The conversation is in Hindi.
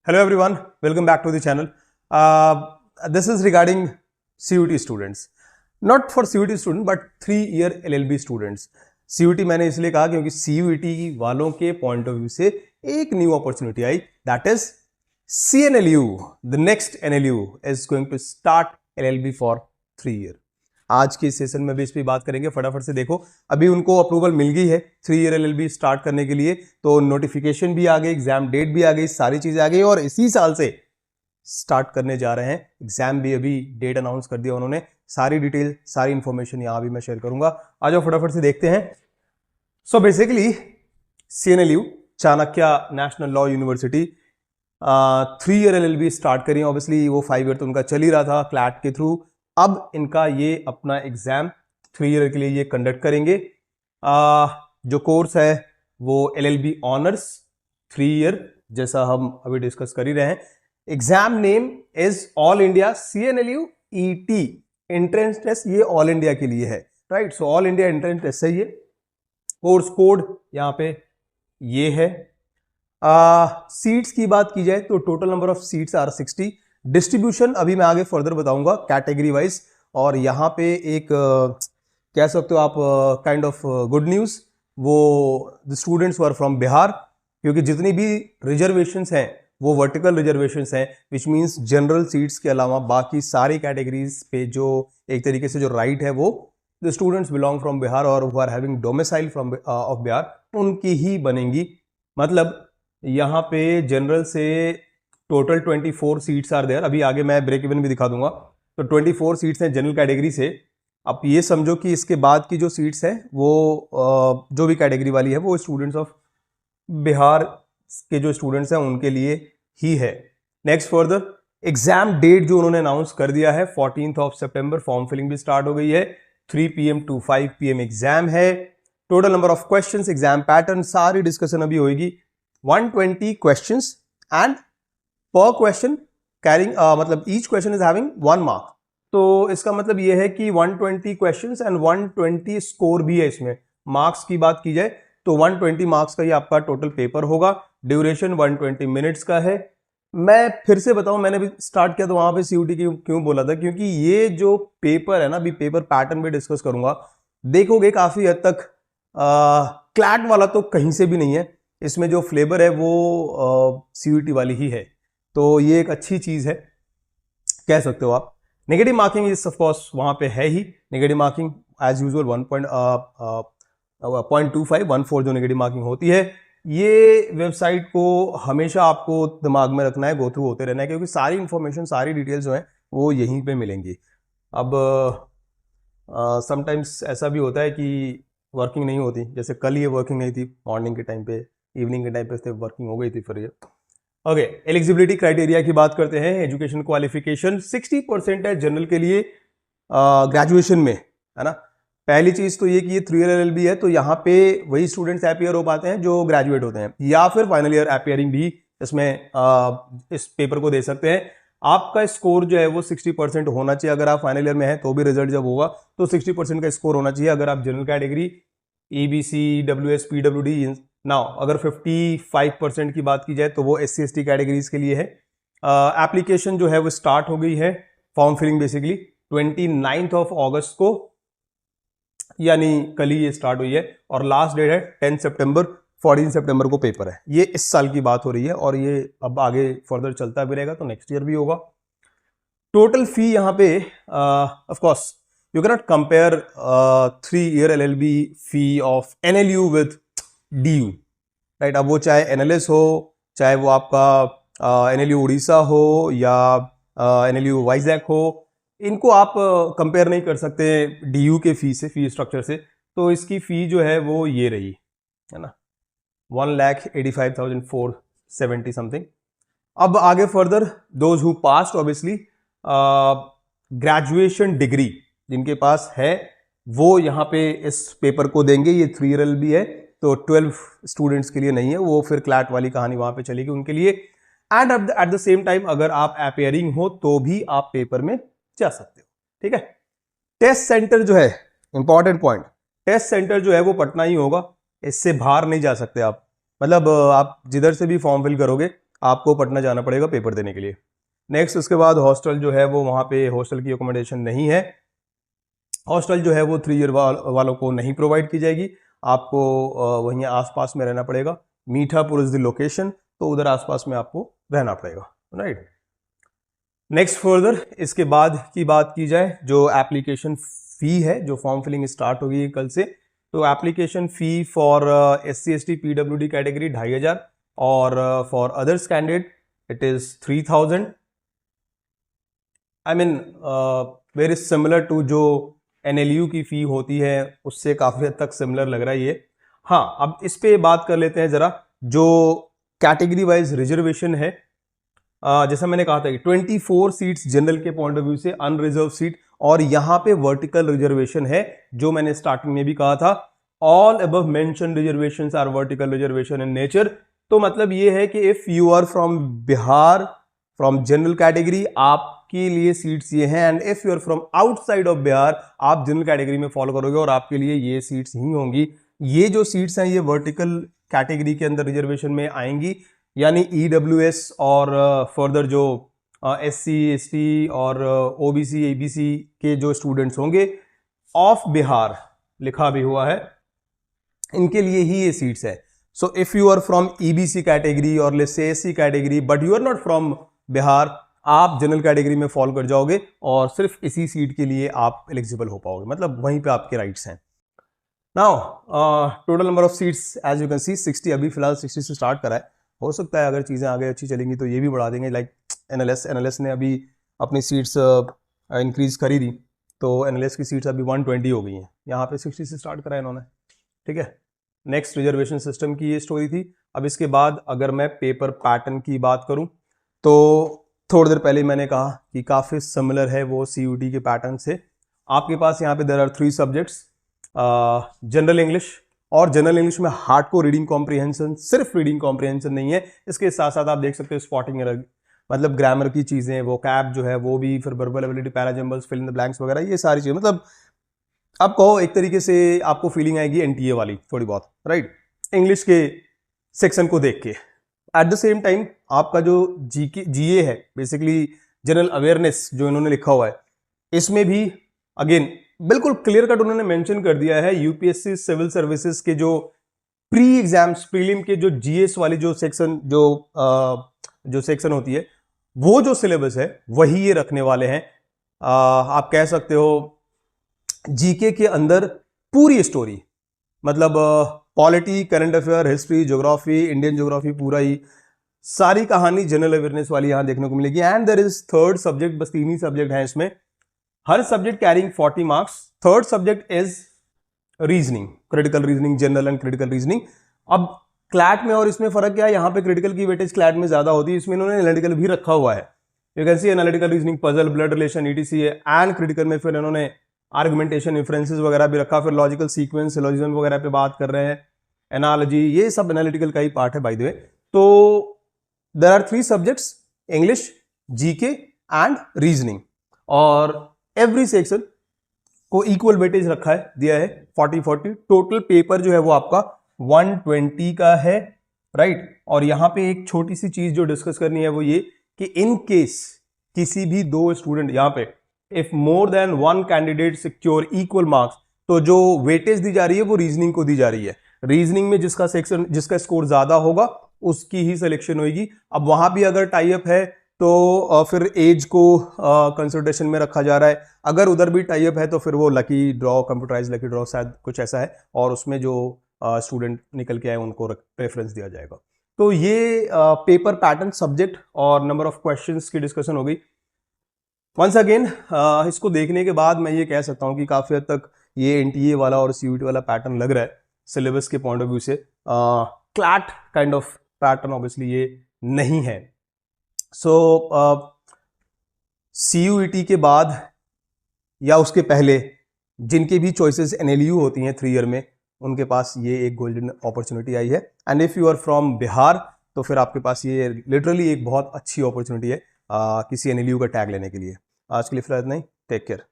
Hello everyone, welcome back to the channel. This is regarding CUT students. Not for CUT student but 3-year LLB students. CUT मैंने इसलिए कहा क्योंकि CUT वालों के पॉइंट ऑफ व्यू से एक new opportunity I, that is CNLU. The next NLU is going to start LLB for 3 year. आज के सेशन में भी इस पर बात करेंगे. फटाफट से देखो, अभी उनको अप्रूवल मिल गई है 3 ईयर LLB स्टार्ट करने के लिए, तो नोटिफिकेशन भी आ गई, एग्जाम डेट भी आ गई, सारी चीजें आ गई और इसी साल से स्टार्ट करने जा रहे हैं. एग्जाम भी अभी डेट अनाउंस कर दिया उन्होंने. सारी डिटेल, सारी इंफॉर्मेशन यहाँ भी मैं शेयर करूंगा. आ जाओ फटाफट से देखते हैं. So basically CNLU, Chanakya national law university, 3 year LLB start करी. ऑब्वियसली वो 5 ईयर तो उनका चल ही रहा था क्लैट के थ्रू. अब इनका ये अपना एग्जाम 3 ईयर के लिए ये कंडक्ट करेंगे. जो कोर्स है वो LLB ऑनर्स 3 ईयर, जैसा हम अभी डिस्कस कर ही रहे हैं. Exam name is all India CNLU ET entrance test. ये ऑल इंडिया के लिए है, right. So all India entrance test है ये. कोर्स कोड यहाँ पे ये है. सीट्स की बात की जाए तो total number of seats are 60. Distribution अभी मैं आगे फर्दर बताऊंगा कैटेगरी वाइज. और यहाँ पे एक कह सकते हो आप काइंड ऑफ गुड न्यूज, वो the students were from Bihar, क्योंकि जितनी भी रिजर्वेशंस हैं वो वर्टिकल रिजर्वेशंस हैं, विच मींस जनरल सीट्स के अलावा बाकी सारी कैटेगरीज पे जो एक तरीके से जो राइट है वो the students belong from Bihar और who are having domicile from of Bihar, उनकी ही बनेंगी. मतलब यहाँ पे जनरल से टोटल 24 सीट्स आर देयर. अभी आगे मैं ब्रेक इवन भी दिखा दूंगा. तो 24 सीट्स हैं जनरल कैटेगरी से. अब ये समझो कि इसके बाद की जो सीट्स हैं वो जो भी कैटेगरी वाली है वो स्टूडेंट्स ऑफ बिहार के जो स्टूडेंट्स हैं उनके लिए ही है. नेक्स्ट फर्दर एग्जाम डेट जो उन्होंने अनाउंस कर दिया है 14 सितंबर. फॉर्म फिलिंग भी स्टार्ट हो गई है. 3 PM to 5 PM एग्जाम है. Total number of questions, exam pattern, सारी डिस्कशन अभी होगी. 120 क्वेश्चंस एंड पर क्वेश्चन कैरिंग मतलब each question is having 1 mark. तो इसका मतलब ये है कि 120 क्वेश्चंस एंड 120 स्कोर भी है इसमें. मार्क्स की बात की जाए तो 120 मार्क्स का ही आपका टोटल पेपर होगा. ड्यूरेशन 120 मिनट्स का है. मैं फिर से बताऊं, मैंने भी स्टार्ट किया तो वहां पे CUT क्यों बोला था, क्योंकि ये जो पेपर है ना, अभी पेपर पैटर्न भी डिस्कस करूंगा, देखोगे काफी हद तक क्लैट वाला तो कहीं से भी नहीं है. इसमें जो फ्लेवर है वो CUT वाली ही है. तो ये एक अच्छी चीज है, कह सकते हो आप. Negative marking is of course वहां पे है ही. नेगेटिव मार्किंग एज यूजुअल 0.25 जो नेगेटिव मार्किंग होती है. ये वेबसाइट को हमेशा आपको दिमाग में रखना है, गो थ्रू होते रहना है, क्योंकि सारी इंफॉर्मेशन, सारी डिटेल्स जो है वो यहीं पे मिलेंगी. अब समटाइम्स ऐसा भी होता है कि वर्किंग नहीं होती. जैसे कल ये वर्किंग नहीं थी, मॉर्निंग के टाइम पे, इवनिंग के टाइम पे वर्किंग हो गई थी. फिर ये ओके, एलिजिबिलिटी क्राइटेरिया की बात करते हैं. एजुकेशन क्वालिफिकेशन 60% है जनरल के लिए ग्रेजुएशन में, है ना. पहली चीज तो ये कि ये 3 ईयर LLB है, तो यहाँ पे वही स्टूडेंट्स अपीयर हो पाते हैं जो ग्रेजुएट होते हैं, या फिर फाइनल ईयर अपीयरिंग भी इसमें इस पेपर को दे सकते हैं. आपका स्कोर जो है वो 60% होना चाहिए. अगर आप फाइनल ईयर में हैं तो भी रिजल्ट जब होगा तो 60% का स्कोर होना चाहिए. अगर आप general category EBC, WS, PWD now, अगर 55% की बात की जाए तो वो SC ST कैटेगरीज के लिए है. एप्लीकेशन जो है वो स्टार्ट हो गई है. फॉर्म फिलिंग बेसिकली 29 अगस्त को, यानी कल ही ये स्टार्ट हुई है. और लास्ट डेट है 10 सितंबर. 14 सितंबर को पेपर है. ये इस साल की बात हो रही है और ये अब आगे फर्दर चलता भी रहेगा, तो नेक्स्ट ईयर भी होगा. टोटल फी यहाँ पे of course you can not compare 3 year LLB fee of NLU with DU, right. अब वो चाहे NLS हो, चाहे वो आपका NLU उड़ीसा हो या NLU वाइजैक हो, इनको आप कंपेयर नहीं कर सकते DU के फी से, फी स्ट्रक्चर से. तो इसकी फी जो है वो ये रही है ना, 1,85,470 समथिंग. अब आगे further those who passed, obviously graduation degree जिनके पास है वो यहाँ पे इस पेपर को देंगे. ये 3 ईयर LLB है तो 12 स्टूडेंट्स के लिए नहीं है, वो फिर क्लैट वाली कहानी वहां पे चलेगी उनके लिए. And at the same time अगर आप अपीयरिंग हो तो भी आप पेपर में जा सकते हो, ठीक है. टेस्ट सेंटर जो है, इंपॉर्टेंट पॉइंट, टेस्ट सेंटर जो है वो पटना ही होगा. इससे बाहर नहीं जा सकते आप. मतलब आप जिधर से भी फॉर्म फिल करोगे आपको पटना जाना पड़ेगा पेपर देने के लिए। नेक्स्ट उसके बाद हॉस्टल जो है वो वहाँ पे हॉस्टल की अकोमोडेशन नहीं है। हॉस्टल जो है वो 3 ईयर वालों को नहीं प्रोवाइड की जाएगी, आपको वहीं आसपास में रहना पड़ेगा। मीठापुर इज द लोकेशन, तो उधर आसपास में आपको रहना पड़ेगा, राइट। नेक्स्ट फर्दर इसके बाद की बात की जाए, जो एप्लीकेशन फी है, जो फॉर्म फिलिंग स्टार्ट होगी कल से, तो application fee for SC ST PWD category 2500 और for others candidate it is 3000। I mean very similar to जो NLU की फी होती है उससे काफी हद तक सिमिलर लग रहा है ये। हाँ, अब इस पे बात कर लेते हैं जरा, जो कैटेगरी वाइज रिजर्वेशन है। जैसा मैंने कहा था कि 24 सीट्स जनरल के पॉइंट ऑफ व्यू से अनरिजर्व सीट, और यहां पे वर्टिकल रिजर्वेशन है, जो मैंने स्टार्टिंग में भी कहा था, all above mention reservations are vertical reservation in nature. तो मतलब ये है कि if you are from Bihar from general category, आपके लिए सीट्स ये हैं, and if you are from outside of Bihar, आप जनरल कैटेगरी में फॉलो करोगे और आपके लिए ये सीट्स ही होंगी। ये जो सीट्स हैं ये वर्टिकल कैटेगरी के अंदर रिजर्वेशन में आएंगी, यानी EWS और फर्दर जो SC ST और OBC ABC के जो स्टूडेंट्स होंगे ऑफ बिहार, लिखा भी हुआ है, इनके लिए ही ये सीट्स है। So if you are from EBC category और let's say SC category but you are not from Bihar, आप जनरल कैटेगरी में फॉलो कर जाओगे और सिर्फ इसी सीट के लिए आप एलिजिबल हो पाओगे, मतलब वहीं पे आपके राइट्स हैं। Now total number of seats as you can see 60, अभी फिलहाल 60 से स्टार्ट करा है। हो सकता है अगर चीज़ें आगे अच्छी चलेंगी तो ये भी बढ़ा देंगे, लाइक NLS ने अभी अपनी सीट्स इंक्रीज करी थी, तो NLS की सीट्स अभी 120 हो गई हैं, यहाँ पे 60 से स्टार्ट करा है इन्होंने, ठीक है। नेक्स्ट रिजर्वेशन सिस्टम की ये स्टोरी थी। अब इसके बाद अगर मैं पेपर पैटर्न की बात करूं, तो थोड़ी देर पहले मैंने कहा कि काफ़ी सिमिलर है वो CUT के पैटर्न से। आपके पास यहाँ पे there are 3 subjects, general English, और जनरल इंग्लिश में हार्डकोर रीडिंग कॉम्प्रिहेंशन, सिर्फ रीडिंग कॉम्प्रिहेंशन नहीं है, इसके साथ साथ आप देख सकते हो स्पॉटिंग, मतलब ग्रामर की चीज़ें, वो कैप जो है वो भी, फिर verbal ability, parajumbles, fill in the blanks वगैरह, ये सारी चीज़ें, मतलब आप कहो एक तरीके से आपको फीलिंग आएगी NTA वाली थोड़ी बहुत, राइट, इंग्लिश के सेक्शन को देख के। एट द सेम टाइम आपका जो GA है, बेसिकली जनरल अवेयरनेस जो इन्होंने लिखा हुआ है, इसमें भी अगेन बिल्कुल क्लियर कट उन्होंने मेंशन कर दिया है, UPSC सिविल सर्विसेज के जो प्री एग्जाम्स प्रीलिम के जो GS वाली जो सेक्शन जो सेक्शन होती है, वो जो सिलेबस है वही ये रखने वाले हैं। आप कह सकते हो GK के अंदर पूरी स्टोरी, मतलब polity, current affair, history, geography, Indian geography, पूरा ही सारी कहानी जनरल अवेयरनेस वाली यहां देखने को मिलेगी। And there is third subject, बस 3 ही सब्जेक्ट हैं इसमें, हर subject carrying 40 marks. Third subject is reasoning, critical reasoning, general and critical reasoning. अब क्लैट में और इसमें फर्क क्या है, यहाँ पे क्रिटिकल की वेटेज क्लैट में ज्यादा होती है, इसमें इन्होंने एनालिटिकल भी रखा हुआ है। You can C analytical reasoning, puzzle, blood relation, ETC है, एंड क्रिटिकल में फिर इन्होंने आर्गुमेंटेशन, इंफरेंसेस वगैरह भी रखा, फिर लॉजिकल सीक्वेंस, सिलोजिज्म वगैरह पे बात कर रहे हैं, एनालॉजी, ये सब एनालिटिकल का ही पार्ट है बाय द वे। तो there are 3 subjects, English, GK and reasoning, और एवरी सेक्शन को इक्वल वेटेज रखा है, दिया है 40-40। टोटल पेपर जो है वो आपका 120 का है, राइट। और यहां पे एक छोटी सी चीज जो डिस्कस करनी है वो ये कि इन केस किसी भी 2 स्टूडेंट, यहां पे if more than 1 candidate secure equal marks, तो जो वेटेज दी जा रही है वो रीजनिंग को दी जा रही है। रीजनिंग में जिसका स्कोर ज्यादा होगा उसकी ही सिलेक्शन होगी। अब वहां भी अगर टाई अप है तो फिर एज को कंसिडरेशन में रखा जा रहा है, अगर उधर भी टाई अप है तो फिर वो lucky draw, computerise lucky draw शायद कुछ ऐसा है, और उसमें जो स्टूडेंट निकल के आए उनको प्रेफरेंस दिया जाएगा। तो ये पेपर पैटर्न, सब्जेक्ट और नंबर ऑफ क्वेश्चंस की डिस्कशन हो गई। वंस अगेन इसको देखने के बाद मैं ये कह सकता हूँ कि काफी हद तक ये NTA वाला और CUT वाला पैटर्न लग रहा है सिलेबस के पॉइंट ऑफ व्यू से। CLAT kind of pattern obviously ये नहीं है। सो CUET के बाद या उसके पहले जिनके भी चॉइसेस NLU होती हैं 3 ईयर में, उनके पास ये एक गोल्डन अपॉर्चुनिटी आई है। And if you are from Bihar तो फिर आपके पास ये लिटरली एक बहुत अच्छी अपॉर्चुनिटी है किसी NLU का टैग लेने के लिए। आज के लिए फिलहाल नहीं, टेक केयर।